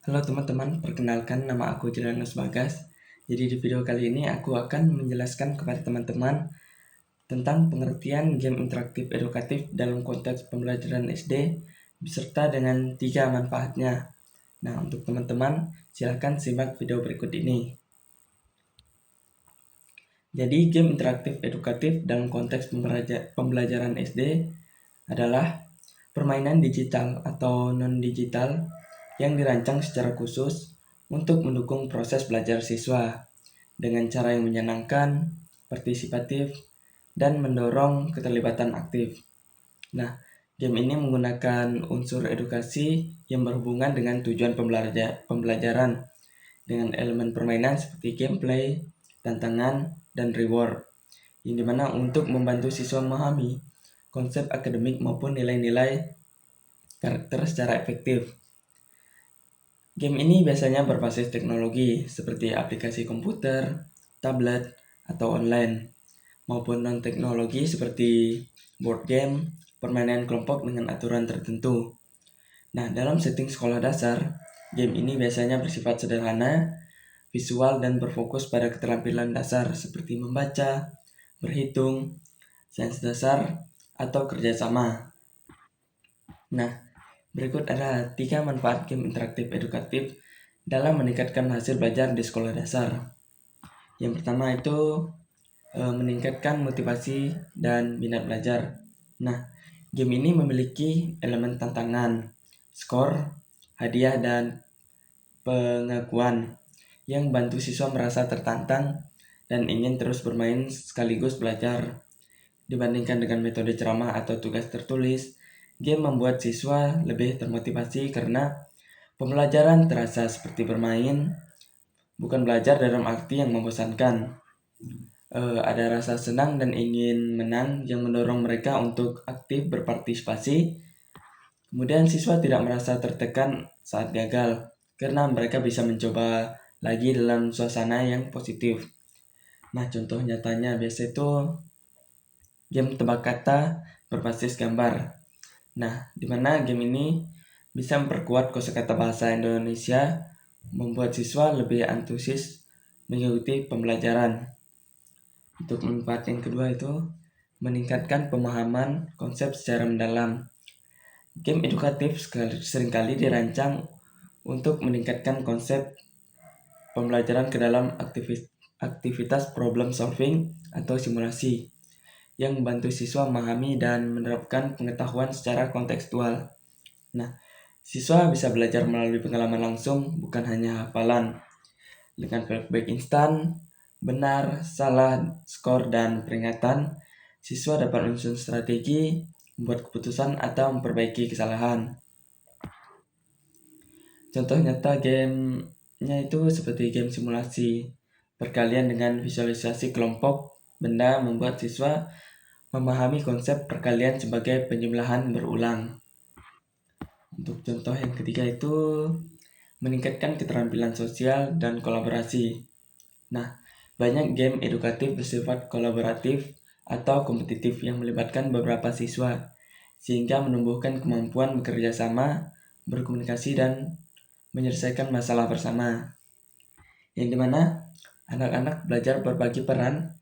Halo teman-teman, perkenalkan nama aku Julianus Bagas. Jadi di video kali ini aku akan menjelaskan kepada teman-teman tentang pengertian game interaktif edukatif dalam konteks pembelajaran SD beserta dengan 3 manfaatnya. Nah, untuk teman-teman, silahkan simak video berikut ini. Jadi game interaktif edukatif dalam konteks pembelajaran SD adalah permainan digital atau non-digital yang dirancang secara khusus untuk mendukung proses belajar siswa dengan cara yang menyenangkan, partisipatif, dan mendorong keterlibatan aktif. Nah, game ini menggunakan unsur edukasi yang berhubungan dengan tujuan pembelajaran dengan elemen permainan seperti gameplay, tantangan, dan reward, yang dimana untuk membantu siswa memahami konsep akademik maupun nilai-nilai karakter secara efektif. Game ini biasanya berbasis teknologi seperti aplikasi komputer, tablet, atau online, maupun non-teknologi seperti board game, permainan kelompok dengan aturan tertentu. Nah, dalam setting sekolah dasar, game ini biasanya bersifat sederhana, visual, dan berfokus pada keterampilan dasar seperti membaca, berhitung, sains dasar, atau kerjasama. Nah, berikut ada 3 manfaat game interaktif edukatif dalam meningkatkan hasil belajar di sekolah dasar. Yang pertama itu meningkatkan motivasi dan minat belajar. Nah, game ini memiliki elemen tantangan, skor, hadiah, dan pengakuan yang bantu siswa merasa tertantang dan ingin terus bermain sekaligus belajar. Dibandingkan dengan metode ceramah atau tugas tertulis, game membuat siswa lebih termotivasi karena pembelajaran terasa seperti bermain, bukan belajar dalam arti yang membosankan. Ada rasa senang dan ingin menang yang mendorong mereka untuk aktif berpartisipasi. Kemudian siswa tidak merasa tertekan saat gagal, karena mereka bisa mencoba lagi dalam suasana yang positif. Nah, contoh nyatanya biasa itu game tebak kata berbasis gambar. Nah, di mana game ini bisa memperkuat kosakata bahasa Indonesia, membuat siswa lebih antusias mengikuti pembelajaran. Untuk manfaat yang kedua itu meningkatkan pemahaman konsep secara mendalam. Game edukatif seringkali dirancang untuk meningkatkan konsep pembelajaran ke dalam aktivitas problem solving atau simulasi yang membantu siswa memahami dan menerapkan pengetahuan secara kontekstual. Nah, siswa bisa belajar melalui pengalaman langsung, bukan hanya hafalan. Dengan feedback instan, benar, salah, skor, dan peringatan, siswa dapat menyusun strategi, membuat keputusan, atau memperbaiki kesalahan. Contoh nyata gamenya itu seperti game simulasi perkalian dengan visualisasi kelompok benda membuat siswa memahami konsep perkalian sebagai penjumlahan berulang. Untuk contoh yang ketiga itu meningkatkan keterampilan sosial dan kolaborasi. Nah, banyak game edukatif bersifat kolaboratif atau kompetitif yang melibatkan beberapa siswa, sehingga menumbuhkan kemampuan bekerja sama, berkomunikasi, dan menyelesaikan masalah bersama. Yang dimana anak-anak belajar berbagi peran,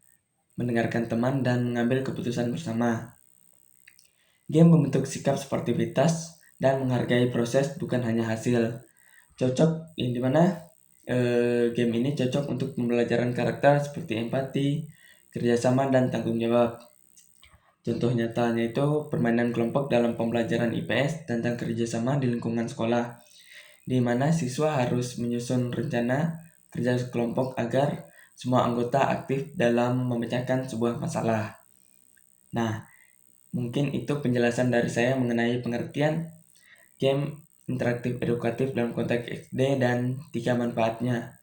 mendengarkan teman, dan mengambil keputusan bersama. Game membentuk sikap sportivitas dan menghargai proses bukan hanya hasil. Cocok yang dimana game ini cocok untuk pembelajaran karakter seperti empati, kerjasama, dan tanggung jawab. Contoh nyatanya itu permainan kelompok dalam pembelajaran IPS tentang kerjasama di lingkungan sekolah, di mana siswa harus menyusun rencana kerja kelompok agar semua anggota aktif dalam memecahkan sebuah masalah. Nah, mungkin itu penjelasan dari saya mengenai pengertian game interaktif edukatif dalam konteks SD dan 3 manfaatnya.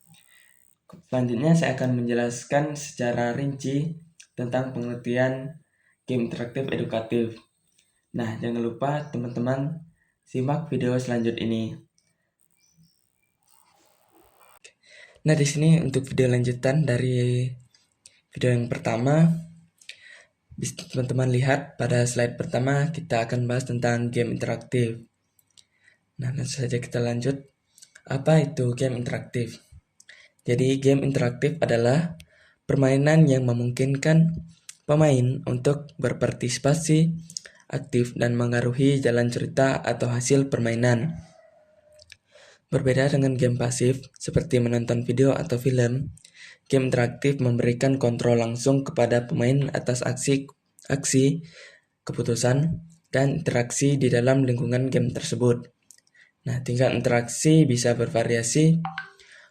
Selanjutnya saya akan menjelaskan secara rinci tentang pengertian game interaktif edukatif. Nah, jangan lupa teman-teman simak video selanjutnya ini. Nah, di sini untuk video lanjutan dari video yang pertama, bisa teman-teman lihat pada slide pertama kita akan bahas tentang game interaktif. Nah, langsung saja kita lanjut. Apa itu game interaktif? Jadi game interaktif adalah permainan yang memungkinkan pemain untuk berpartisipasi aktif dan mengaruhi jalan cerita atau hasil permainan. Berbeda dengan game pasif, seperti menonton video atau film, game interaktif memberikan kontrol langsung kepada pemain atas aksi, keputusan, dan interaksi di dalam lingkungan game tersebut. Nah, tingkat interaksi bisa bervariasi,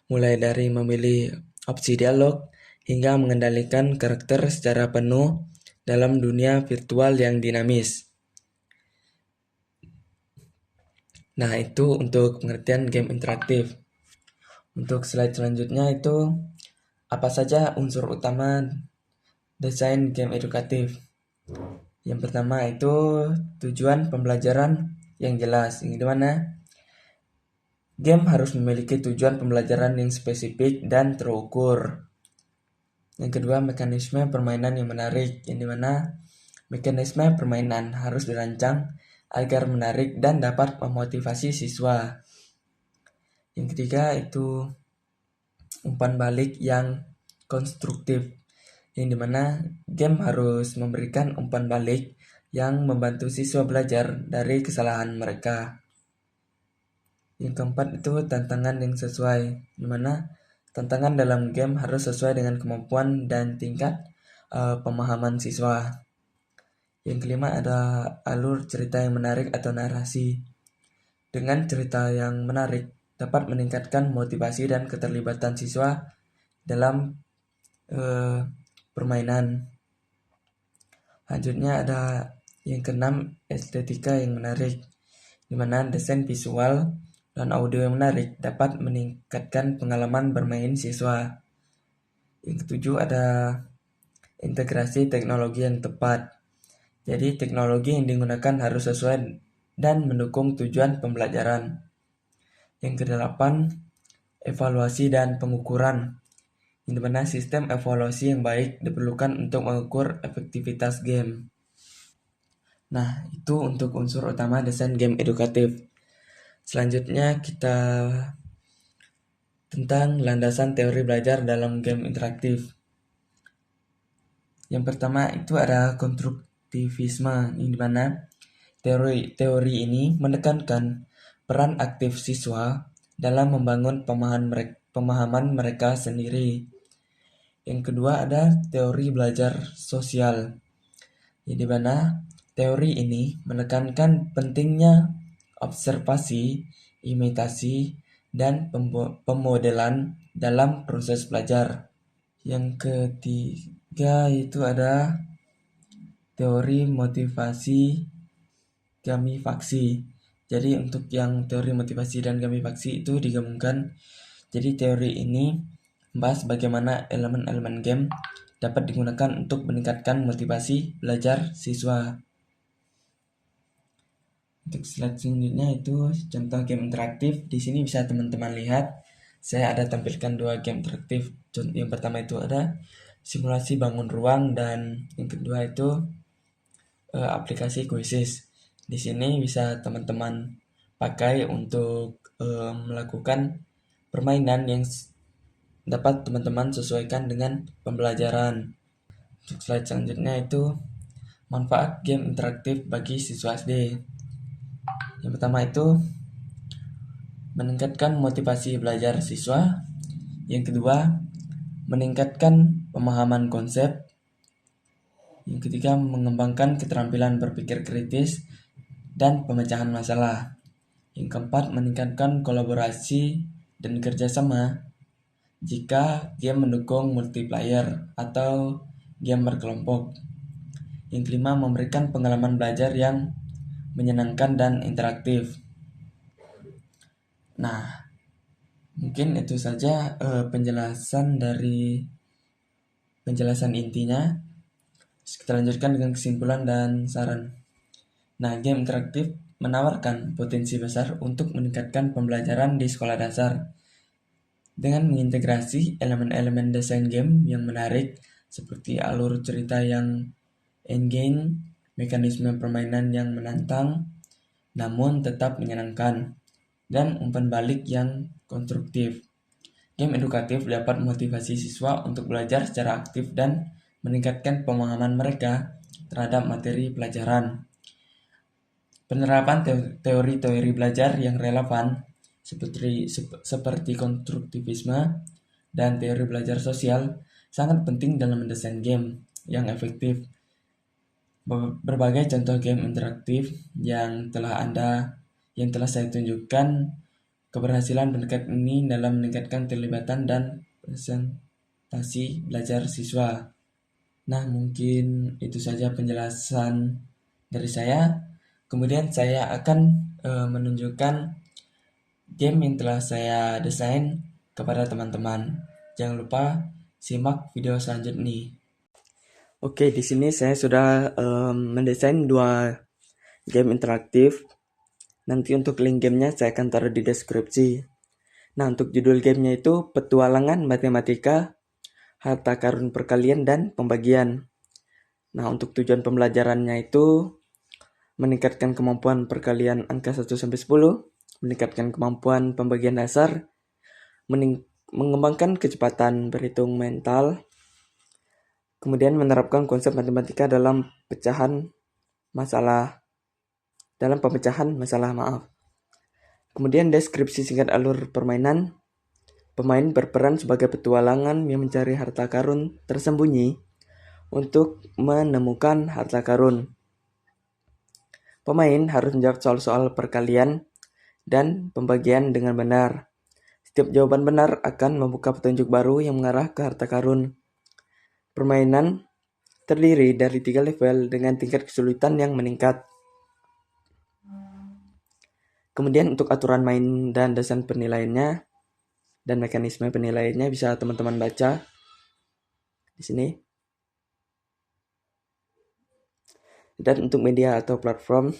mulai dari memilih opsi dialog hingga mengendalikan karakter secara penuh dalam dunia virtual yang dinamis. Nah, itu untuk pengertian game interaktif. Untuk slide selanjutnya itu apa saja unsur utama desain game edukatif. Yang pertama itu tujuan pembelajaran yang jelas, yang dimana game harus memiliki tujuan pembelajaran yang spesifik dan terukur. Yang kedua, mekanisme permainan yang menarik, yang dimana mekanisme permainan harus dirancang agar menarik dan dapat memotivasi siswa. Yang ketiga itu umpan balik yang konstruktif, yang dimana game harus memberikan umpan balik yang membantu siswa belajar dari kesalahan mereka. Yang keempat itu tantangan yang sesuai, dimana tantangan dalam game harus sesuai dengan kemampuan dan tingkat pemahaman siswa. Yang kelima ada alur cerita yang menarik atau narasi. Dengan cerita yang menarik dapat meningkatkan motivasi dan keterlibatan siswa dalam permainan. Selanjutnya ada yang keenam, estetika yang menarik, di mana desain visual dan audio yang menarik dapat meningkatkan pengalaman bermain siswa. Yang ketujuh ada integrasi teknologi yang tepat. Jadi teknologi yang digunakan harus sesuai dan mendukung tujuan pembelajaran. Yang kedelapan, evaluasi dan pengukuran, di mana sistem evaluasi yang baik diperlukan untuk mengukur efektivitas game. Nah, itu untuk unsur utama desain game edukatif. Selanjutnya kita tentang landasan teori belajar dalam game interaktif. Yang pertama itu ada konstruktivisme, di mana teori ini menekankan peran aktif siswa dalam membangun pemahaman mereka sendiri. Yang kedua ada teori belajar sosial, di mana teori ini menekankan pentingnya observasi, imitasi, dan pemodelan dalam proses belajar. Yang ketiga itu ada teori motivasi gamifaksi. Jadi untuk yang teori motivasi dan gamifaksi itu digabungkan. Jadi teori ini membahas bagaimana elemen-elemen game dapat digunakan untuk meningkatkan motivasi belajar siswa. Untuk slide selanjutnya itu contoh game interaktif. Di sini bisa teman-teman lihat, saya ada tampilkan dua game interaktif. Yang pertama itu ada simulasi bangun ruang dan yang kedua itu aplikasi Quizzes. Di sini bisa teman-teman pakai untuk melakukan permainan yang dapat teman-teman sesuaikan dengan pembelajaran. Untuk slide selanjutnya itu manfaat game interaktif bagi siswa SD. Yang pertama itu meningkatkan motivasi belajar siswa. Yang kedua, meningkatkan pemahaman konsep. Yang ketiga, mengembangkan keterampilan berpikir kritis dan pemecahan masalah. Yang keempat, meningkatkan kolaborasi dan kerjasama jika game mendukung multiplayer atau game berkelompok. Yang kelima, memberikan pengalaman belajar yang menyenangkan dan interaktif. Nah, mungkin itu saja penjelasan intinya. Kita lanjutkan dengan kesimpulan dan saran. Nah, game interaktif menawarkan potensi besar untuk meningkatkan pembelajaran di sekolah dasar. Dengan mengintegrasi elemen-elemen desain game yang menarik seperti alur cerita yang engaging, mekanisme permainan yang menantang namun tetap menyenangkan, dan umpan balik yang konstruktif. Game edukatif dapat memotivasi siswa untuk belajar secara aktif dan meningkatkan pemahaman mereka terhadap materi pelajaran. Penerapan teori-teori belajar yang relevan seperti konstruktivisme dan teori belajar sosial sangat penting dalam mendesain game yang efektif. Berbagai contoh game interaktif yang telah saya tunjukkan keberhasilan pendekatan ini dalam meningkatkan terlibatan dan presentasi belajar siswa. Nah, mungkin itu saja penjelasan dari saya. Kemudian saya akan menunjukkan game yang telah saya desain kepada teman-teman. Jangan lupa simak video selanjutnya nih. Oke, di sini saya sudah mendesain 2 game interaktif. Nanti untuk link gamenya saya akan taruh di deskripsi. Nah, untuk judul gamenya itu Petualangan Matematika, Harta Karun Perkalian dan Pembagian. Nah, untuk tujuan pembelajarannya itu meningkatkan kemampuan perkalian angka 1-10, meningkatkan kemampuan pembagian dasar, mengembangkan kecepatan berhitung mental, kemudian menerapkan konsep matematika dalam pemecahan masalah, Kemudian deskripsi singkat alur permainan. Pemain berperan sebagai petualangan yang mencari harta karun tersembunyi untuk menemukan harta karun. Pemain harus menjawab soal-soal perkalian dan pembagian dengan benar. Setiap jawaban benar akan membuka petunjuk baru yang mengarah ke harta karun. Permainan terdiri dari 3 level dengan tingkat kesulitan yang meningkat. Kemudian untuk aturan main dan desain penilaiannya dan mekanisme penilaiannya bisa teman-teman baca di sini. Dan untuk media atau platform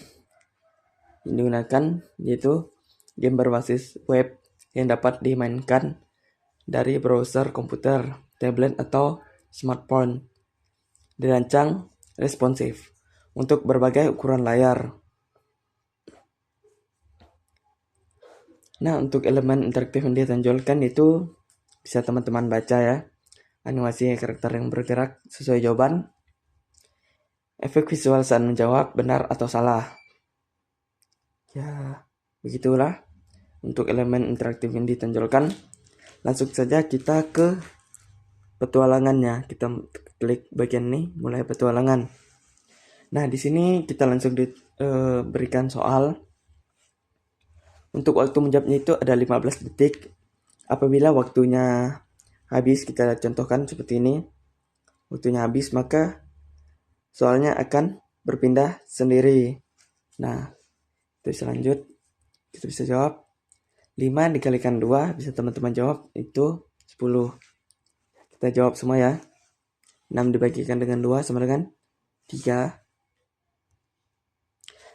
yang digunakan yaitu game berbasis web yang dapat dimainkan dari browser komputer, tablet, atau smartphone. Dirancang responsif untuk berbagai ukuran layar. Nah, untuk elemen interaktif yang ditonjolkan itu bisa teman-teman baca ya. Animasi karakter yang bergerak sesuai jawaban. Efek visual saat menjawab benar atau salah. Ya, begitulah untuk elemen interaktif yang ditonjolkan. Langsung saja kita ke petualangannya. Kita klik bagian ini, mulai petualangan. Nah, di sini kita langsung diberikan soal. Untuk waktu menjawabnya itu ada 15 detik. Apabila waktunya habis, kita contohkan seperti ini. Waktunya habis, maka soalnya akan berpindah sendiri. Nah, itu selanjut kita bisa jawab 5 dikalikan 2, bisa teman-teman jawab itu 10. Kita jawab semua ya. 6 dibagikan dengan 2 sama dengan 3.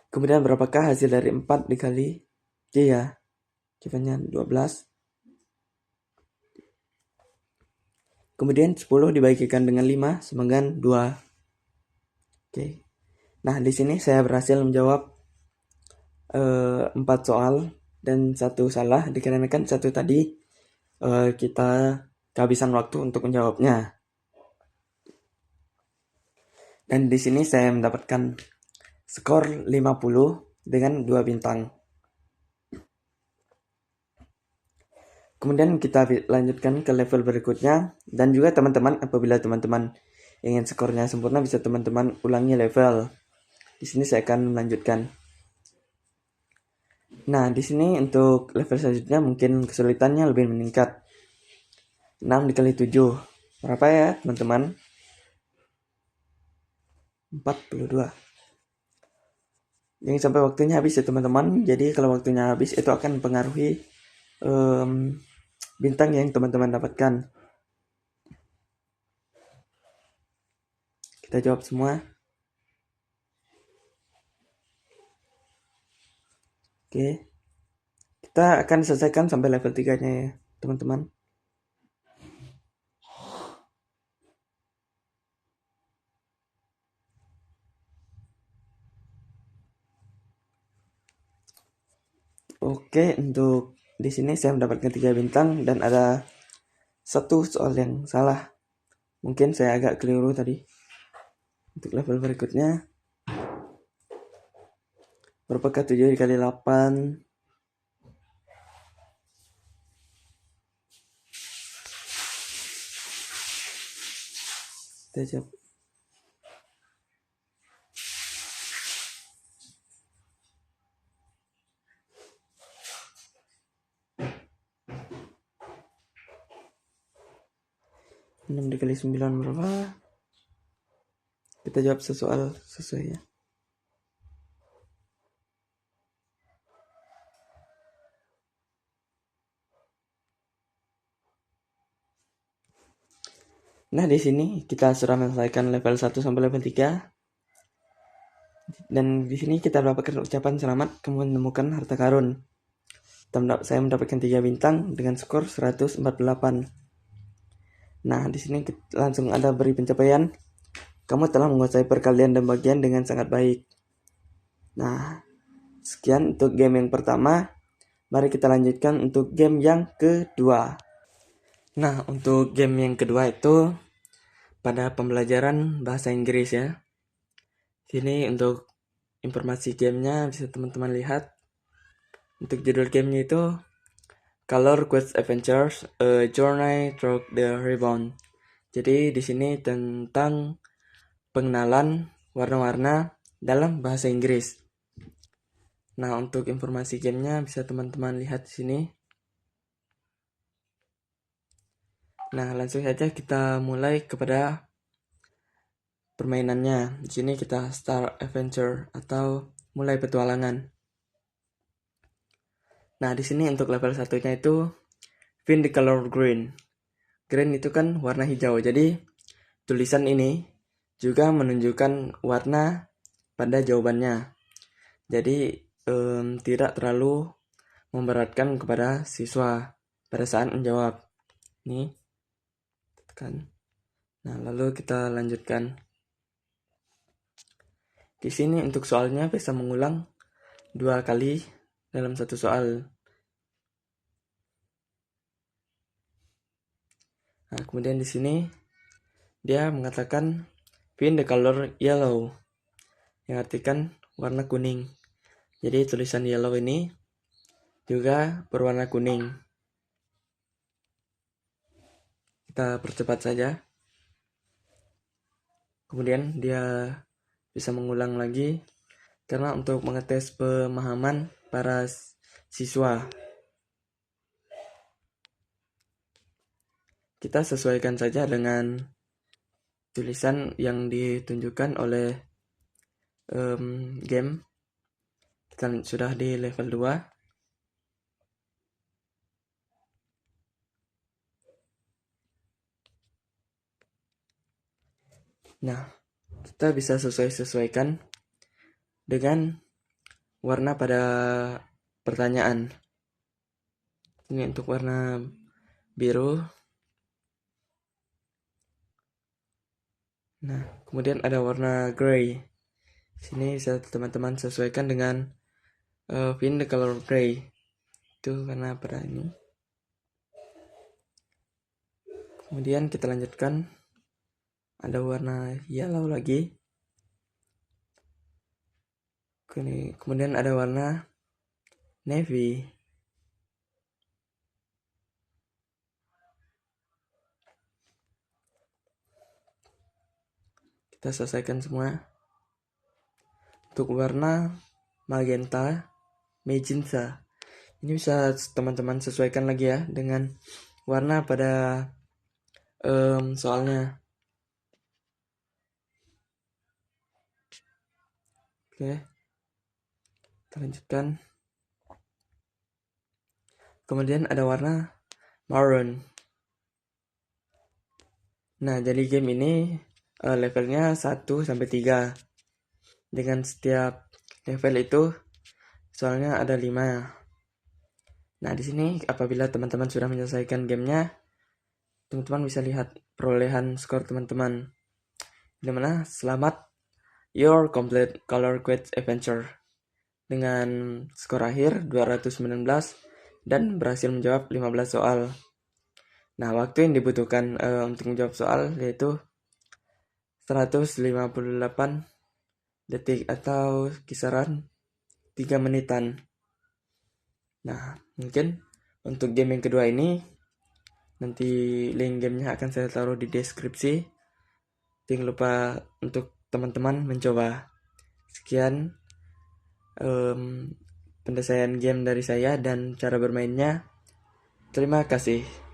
Kemudian berapakah hasil dari 4 dikali 3? Jawabannya 12. Kemudian 10 dibagikan dengan 5 sama dengan 2. Oke. Nah, di sini saya berhasil menjawab 4 soal dan 1 salah dikarenakan 1 tadi kita kehabisan waktu untuk menjawabnya. Dan di sini saya mendapatkan skor 50 dengan 2 bintang. Kemudian kita lanjutkan ke level berikutnya, dan juga teman-teman apabila teman-teman ingin skornya sempurna bisa teman-teman ulangi level. Di sini saya akan melanjutkan. Nah, di sini untuk level selanjutnya mungkin kesulitannya lebih meningkat. 6 dikali 7. Berapa ya, teman-teman? 42. Jangan sampai waktunya habis ya, teman-teman. Jadi kalau waktunya habis itu akan mempengaruhi bintang yang teman-teman dapatkan. Kita jawab semua. Oke. Kita akan selesaikan sampai level 3-nya ya, teman-teman. Oke. Oke, untuk di sini saya mendapatkan 3 bintang dan ada satu soal yang salah. Mungkin saya agak keliru tadi. Untuk level berikutnya, berapakah 7 dikali 8? Kita jawab. Enam dikali 9 berapa? Kita jawab sesoal sesuai ya. Nah, di sini kita sudah menyelesaikan level 1 sampai level 3. Dan di sini kita mendapatkan ucapan selamat kamu menemukan harta karun. Saya mendapatkan 3 bintang dengan skor 148. Nah, di sini langsung ada beri pencapaian. Kamu telah menguasai perkalian dan bagian dengan sangat baik. Nah, sekian untuk game yang pertama. Mari kita lanjutkan untuk game yang kedua. Nah, untuk game yang kedua itu pada pembelajaran bahasa Inggris ya. Sini untuk informasi gamenya bisa teman-teman lihat. Untuk judul gamenya itu Color Quest Adventures: A Journey Through the Ribbon. Jadi di sini tentang pengenalan warna-warna dalam bahasa Inggris. Nah, untuk informasi gamenya bisa teman-teman lihat di sini. Nah, langsung saja kita mulai kepada permainannya. Di sini kita start adventure atau mulai petualangan. Nah, di sini untuk level satunya itu find the color green. Green itu kan warna hijau. Jadi tulisan ini juga menunjukkan warna pada jawabannya. Jadi tidak terlalu memberatkan kepada siswa pada saat menjawab. Nih, tekan. Nah, lalu kita lanjutkan. Di sini untuk soalnya bisa mengulang 2 kali dalam satu soal. Nah, kemudian di sini dia mengatakan find the color yellow, yang artikan warna kuning. Jadi tulisan yellow ini juga berwarna kuning. Kita percepat saja. Kemudian dia bisa mengulang lagi karena untuk mengetes pemahaman para siswa. Kita sesuaikan saja dengan tulisan yang ditunjukkan oleh game. Kita sudah di level 2. Nah, kita bisa sesuaikan dengan warna pada pertanyaan. Ini untuk warna biru. Nah, kemudian ada warna gray. Sini bisa teman-teman sesuaikan dengan find the color gray. Itu karena pada ini. Kemudian kita lanjutkan. Ada warna yellow lagi. Kemudian ada warna navy. Kita selesaikan semua. Untuk warna magenta. Ini bisa teman-teman sesuaikan lagi ya dengan warna pada soalnya. Oke, kita lanjutkan. Kemudian ada warna maroon. Nah, jadi game ini levelnya 1 sampai 3. Dengan setiap level itu soalnya ada 5. Nah, di sini apabila teman-teman sudah menyelesaikan gamenya, teman-teman bisa lihat perolehan skor teman-teman. Dimana selamat, your complete color quest adventure. dengan skor akhir 219 dan berhasil menjawab 15 soal. Nah, waktu yang dibutuhkan untuk menjawab soal yaitu 158 detik atau kisaran 3 menitan. Nah, mungkin untuk game yang kedua ini nanti link gamenya akan saya taruh di deskripsi. Jangan lupa untuk teman-teman mencoba. Sekian pendesaian game dari saya dan cara bermainnya. Terima kasih.